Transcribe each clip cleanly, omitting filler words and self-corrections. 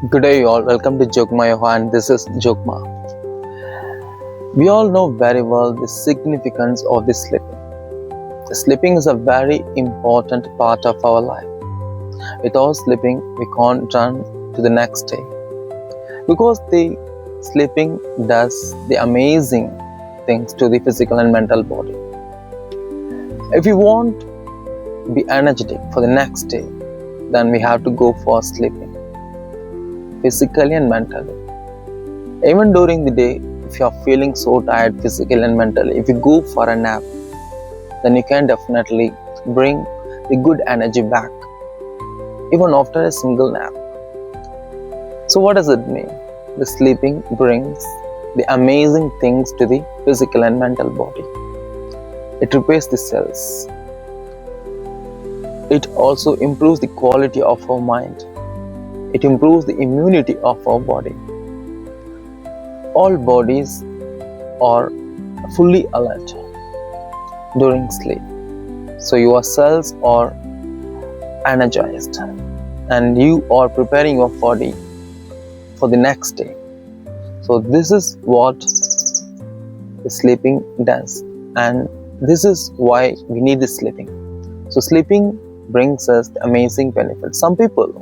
Good day, all. Welcome to Jokmayoga, and this is Jokma. We all know very well the significance of the sleeping. The sleeping is a very important part of our life. Without sleeping, we can't run to the next day because the sleeping does the amazing things to the physical and mental body. If you want to be energetic for the next day, then we have to go for sleeping, physically and mentally. Even during the day, if you are feeling so tired physically and mentally, if you go for a nap, then you can definitely bring the good energy back, even after a single nap. So what does it mean? The sleeping brings the amazing things to the physical and mental body. It repairs the cells. It also improves the quality of our mind. It improves the immunity of our body. All bodies are fully alert during sleep. So your cells are energized and you are preparing your body for the next day. So this is what the sleeping does, and this is why we need the sleeping. So sleeping brings us the amazing benefits. Some people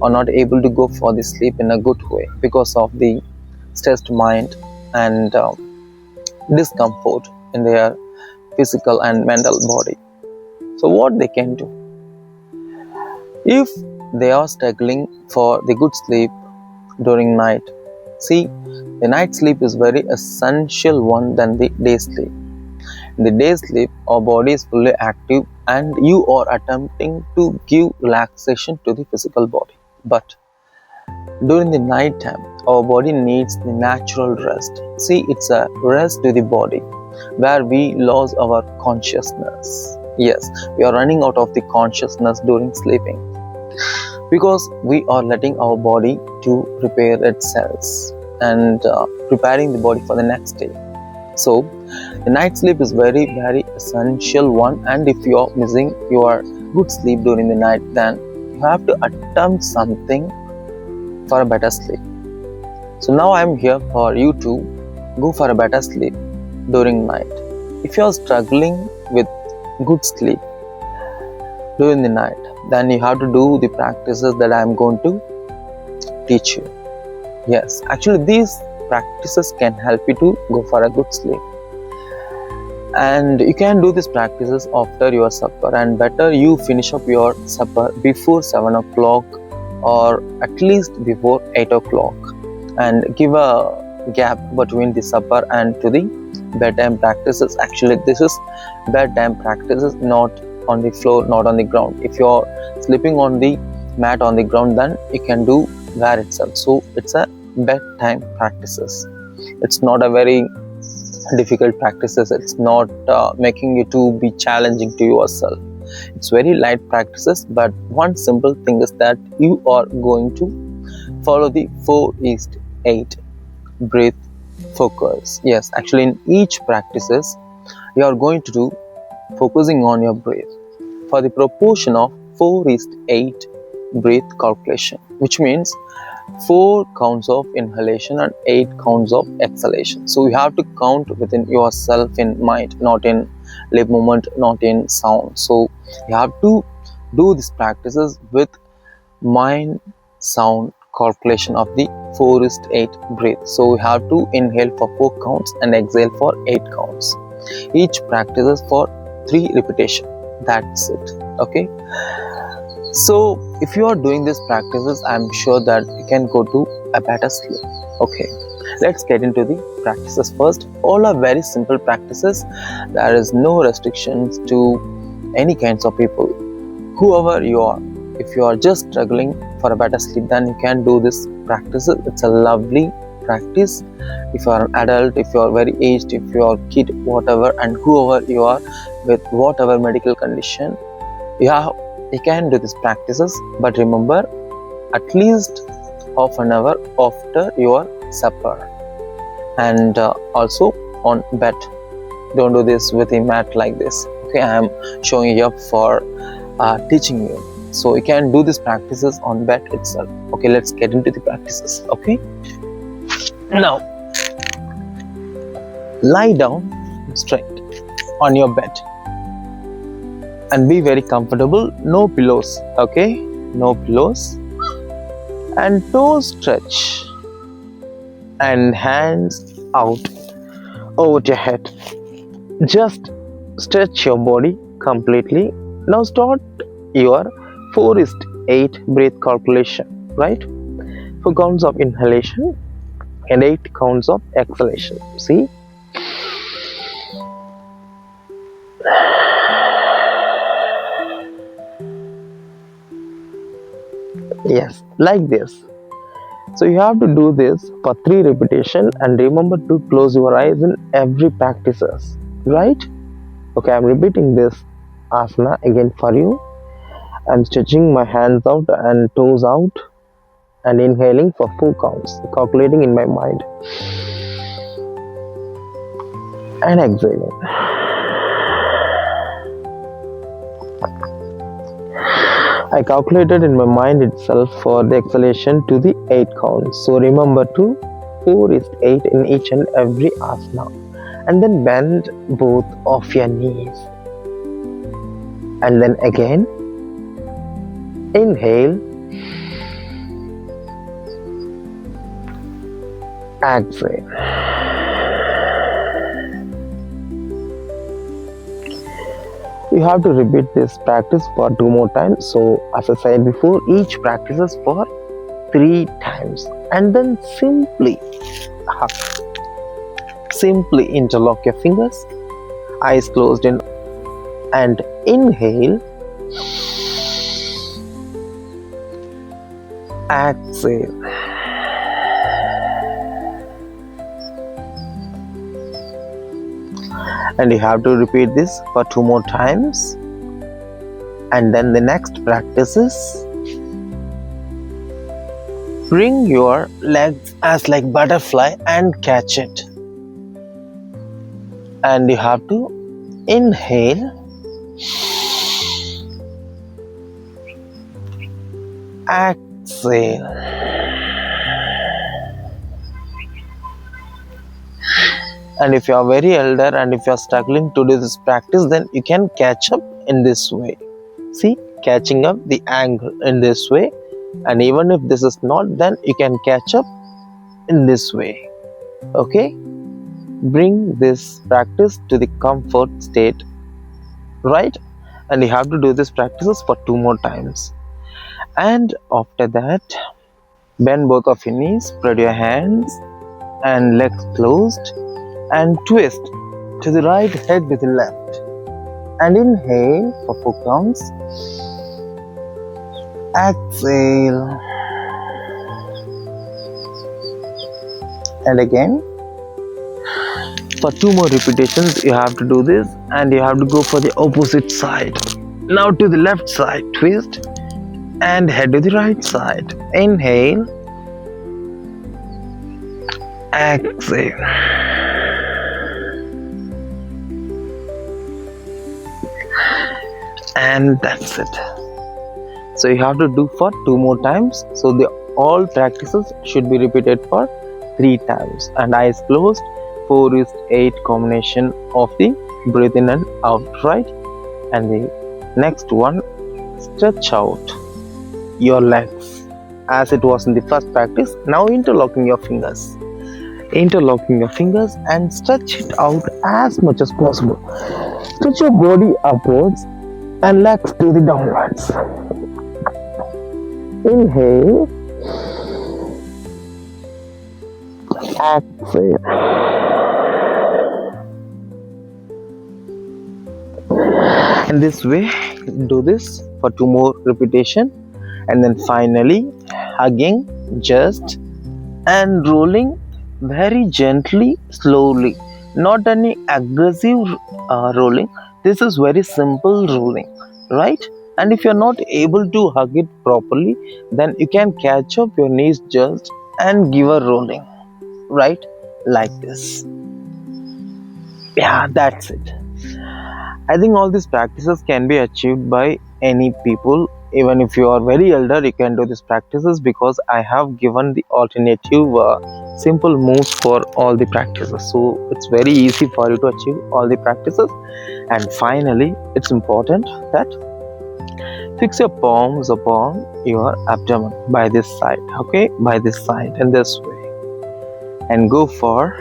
are not able to go for the sleep in a good way because of the stressed mind and discomfort in their physical and mental body. So what they can do, if they are struggling for the good sleep during night, see, the night sleep is very essential one than the day sleep. In the day sleep, our body is fully active and you are attempting to give relaxation to the physical body. But during the night time, our body needs the natural rest. See, it's a rest to the body where we lose our consciousness. Yes, we are running out of the consciousness during sleeping because we are letting our body to repair its cells and preparing the body for the next day. So the night sleep is very essential one, and if you are missing your good sleep during the night, then you have to attempt something for a better sleep. So now I am here for you to go for a better sleep during night. If you are struggling with good sleep during the night, then you have to do the practices that I am going to teach you. Yes, actually these practices can help you to go for a good sleep. And you can do these practices after your supper, and better you finish up your supper before 7 o'clock or at least before 8 o'clock, and give a gap between the supper and to the bedtime practices. Actually this is bedtime practices, not on the floor, not on the ground. If you are sleeping on the mat on the ground, then you can do there itself. So it's a bedtime practices. It's not a very difficult practices. It's not making you to be challenging to yourself. It's very light practices, but one simple thing is that you are going to follow the 4:8 breath focus. Yes, actually in each practices you are going to do focusing on your breath for the proportion of 4:8 breath calculation, which means 4 counts of inhalation and 8 counts of exhalation. So you have to count within yourself in mind, not in lip movement, not in sound. So you have to do these practices with mind sound calculation of the 4:8 breath. So you have to inhale for 4 counts and exhale for 8 counts. Each practices for 3 repetition. That's it. Okay. So if you are doing these practices, I am sure that you can go to a better sleep. Okay, let's get into the practices first. All are very simple practices. There is no restrictions to any kinds of people, whoever you are. If you are just struggling for a better sleep, then you can do this practices. It's a lovely practice. If you are an adult, if you are very aged, if you are a kid, whatever, and whoever you are with whatever medical condition, you can do these practices. But remember, at least half an hour after your supper, and also on bed. Don't do this with a mat like this. Okay, I am showing you up for teaching you. So you can do these practices on bed itself. Okay, let's get into the practices. Okay, now lie down straight on your bed and be very comfortable. No pillows. Okay, no pillows. And toes stretch and hands out over your head. Just stretch your body completely. Now start your 4:8 breath calculation, right? 4 counts of inhalation and 8 counts of exhalation. See? Yes, like this. So you have to do this for 3 repetitions and remember to close your eyes in every practices, right? Okay, I'm repeating this asana again for you. I'm stretching my hands out and toes out and inhaling for 4 counts, calculating in my mind and exhaling. I calculated in my mind itself for the exhalation to the 8 counts. So remember to 4 is 8 in each and every asana. And then bend both of your knees. And then again, inhale, exhale. You have to repeat this practice for 2 more times. So as I said before, each practice is for 3 times. And then simply interlock your fingers, eyes closed in, and inhale, exhale. And you have to repeat this for 2 more times. And then the next practice is bring your legs as like butterfly and catch it. And you have to inhale, exhale. And if you are very elder and if you are struggling to do this practice, then you can catch up in this way. See, catching up the angle in this way. And even if this is not, then you can catch up in this way. Okay? Bring this practice to the comfort state, right? And you have to do these practices for 2 more times. And after that, bend both of your knees, spread your hands and legs closed, and twist to the right, head to the left. And inhale for 4 counts. Exhale. And again. For 2 more repetitions, you have to do this, and you have to go for the opposite side. Now to the left side, twist and head to the right side. Inhale, exhale. And that's it. So you have to do for 2 more times. So all practices should be repeated for 3 times. And eyes closed. 4:8 combination of the breathe in and out, right? And the next one, stretch out your legs as it was in the first practice. Now interlocking your fingers and stretch it out as much as possible. Stretch your body upwards and legs to the downwards. Inhale, exhale. In this way, do this for 2 more repetition, and then finally hugging just and rolling very gently, slowly, not any aggressive rolling. This is very simple rolling, right? And if you're not able to hug it properly, then you can catch up your knees just and give a rolling, right? Like this. Yeah, that's it. I think all these practices can be achieved by any people even if you are very elder, you can do these practices, because I have given the alternative simple moves for all the practices, so it's very easy for you to achieve all the practices. And finally, it's important that fix your palms upon your abdomen by this side, okay, by this side and this way, and go for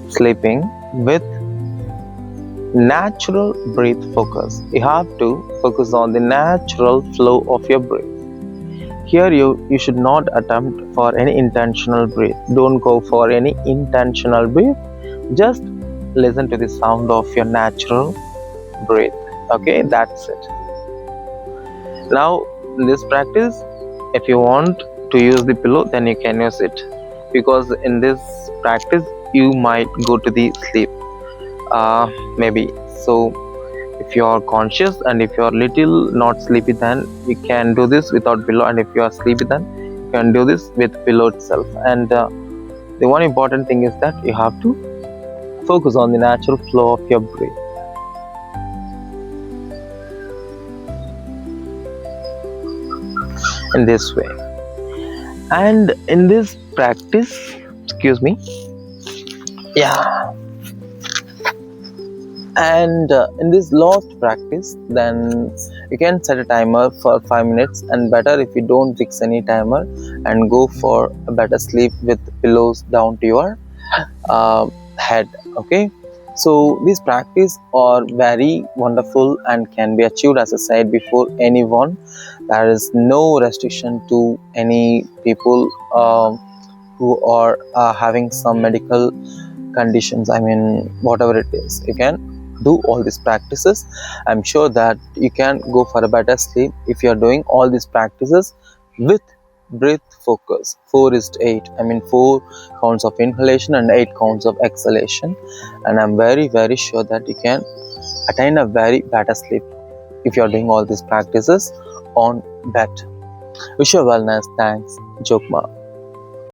sleeping with natural breath focus. You have to focus on the natural flow of your breath. Here you should not attempt for any intentional breath. Don't go for any intentional breath. Just listen to the sound of your natural breath. Okay, that's it. Now, in this practice, if you want to use the pillow, then you can use it, because in this practice you might go to the sleep, maybe. So if you are conscious and if you are little not sleepy, then you can do this without pillow, and if you are sleepy, then you can do this with pillow itself. And the one important thing is that you have to focus on the natural flow of your breath. In this way. And in this practice, excuse me, yeah, and in this last practice, then you can set a timer for 5 minutes, and better if you don't fix any timer and go for a better sleep with pillows down to your head. Okay, so these practice are very wonderful and can be achieved, as I said before, anyone. There is no restriction to any people who are having some medical conditions. I mean, whatever it is, you can do all these practices. I'm sure that you can go for a better sleep if you are doing all these practices with breath focus. 4:8, I mean 4 counts of inhalation and 8 counts of exhalation, and I'm very sure that you can attain a very better sleep if you are doing all these practices on bed. Wish you wellness. Thanks, Jokma.